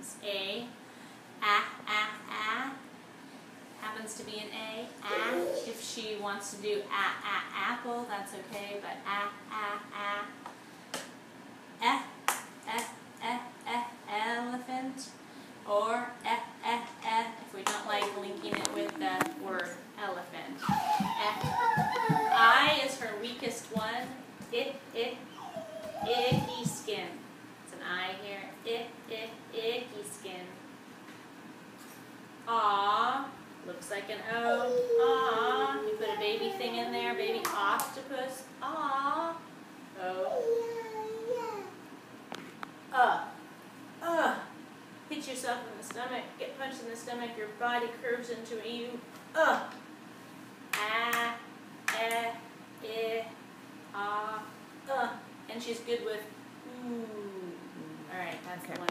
It's A. A happens to be an A. If she wants to do apple, that's okay, but elephant, or if we don't like linking it with the word elephant. I is her weakest one. Icky skin. It's an I here. Icky skin. Aw, looks like an O. Aw, you put a baby thing in there, baby octopus. Aw. O. Hit yourself in the stomach, get punched in the stomach, your body curves into a U. And she's good with ooh. All right, that's the one.